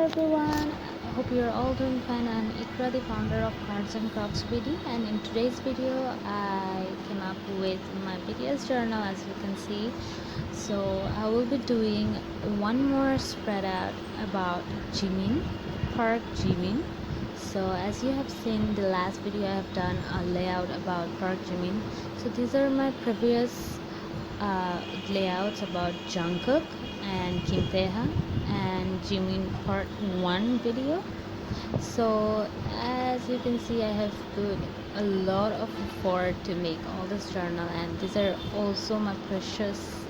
everyone, I hope you're all doing fine. I'm Ikra, the founder of Arts and Crafts BD, and in today's video I came up with my BTS journal, as you can see. So I will be doing one more spread out about Jimin, Park Jimin. So as you have seen the last video, I have done a layout about Park Jimin. So these are my previous layouts about Jungkook and Kim Taeha and Jimin part 1 video. So as you can see, I have put a lot of effort to make all this journal, and these are also my precious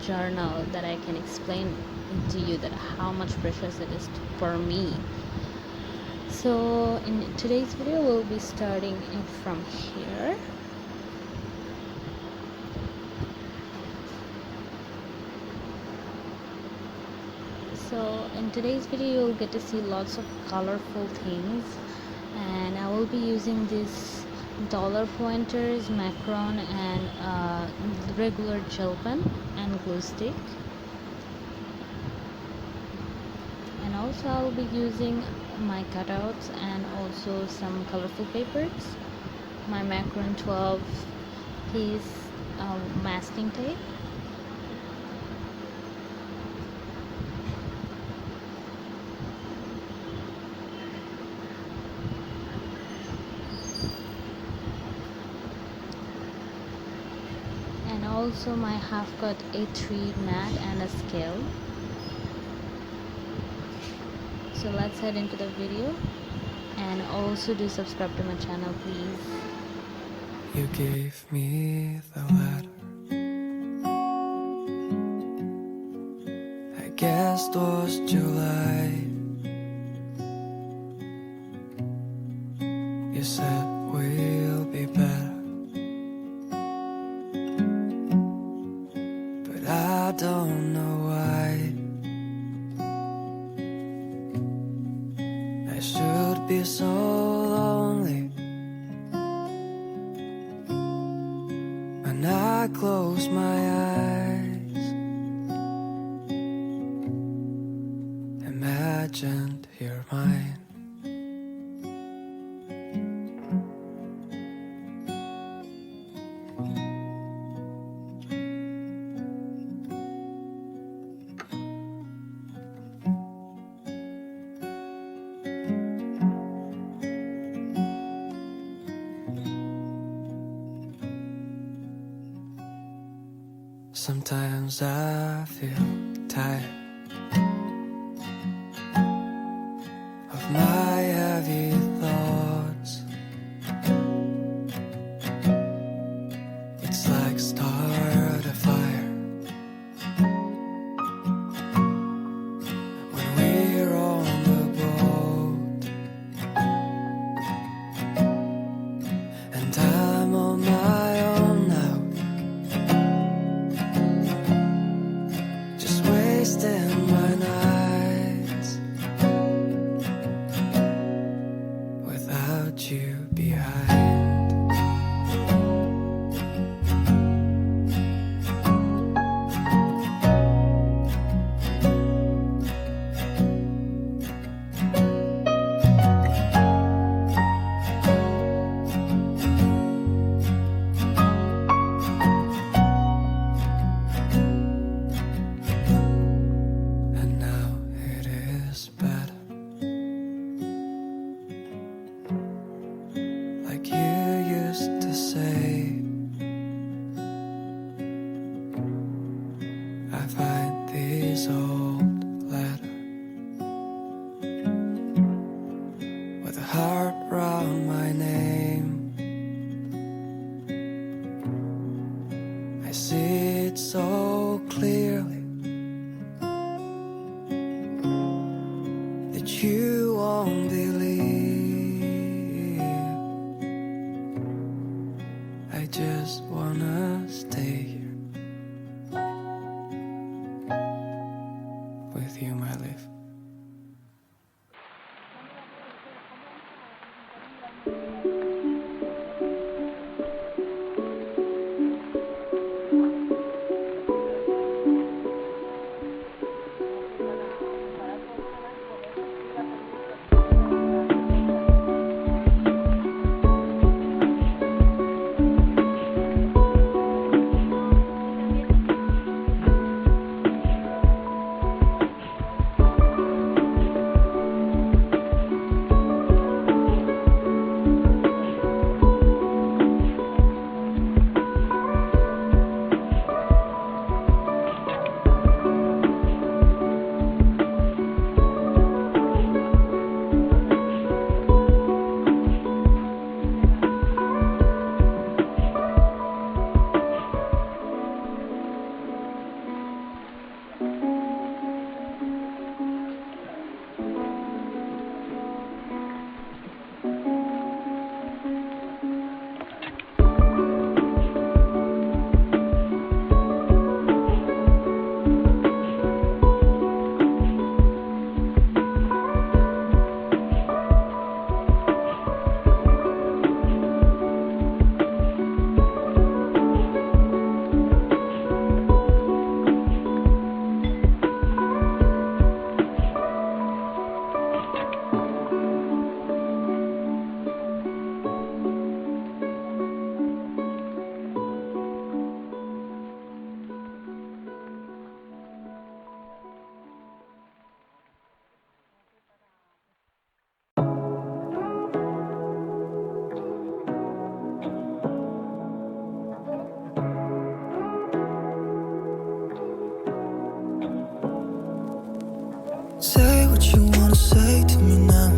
journal that I can explain to you that how much precious it is for me. So in today's video we'll be starting it from here. So in today's video you'll get to see lots of colorful things, and I will be using these dollar pointers, macron, and regular gel pen and glue stick. And also I will be using my cutouts and also some colorful papers, my macron 12 piece masking tape, and also my half cut A3 mat and a scale. So let's head into the video, and also do subscribe to my channel, please. You gave me the letter, I guess it was July. You said we'll be better, but I don't know why. I should be so lonely when I close my eyes. Imagined you're mine. Sometimes I feel tired of my heavy thoughts. It's like start a fire when we're on the boat, and I'm on my own now, wasting my nights without you behind. Like you used to say, I find these old letters with a heart round my name. I see it so clearly that you won't believe. I just wanna stay here with you, my life. Say what you wanna say to me now.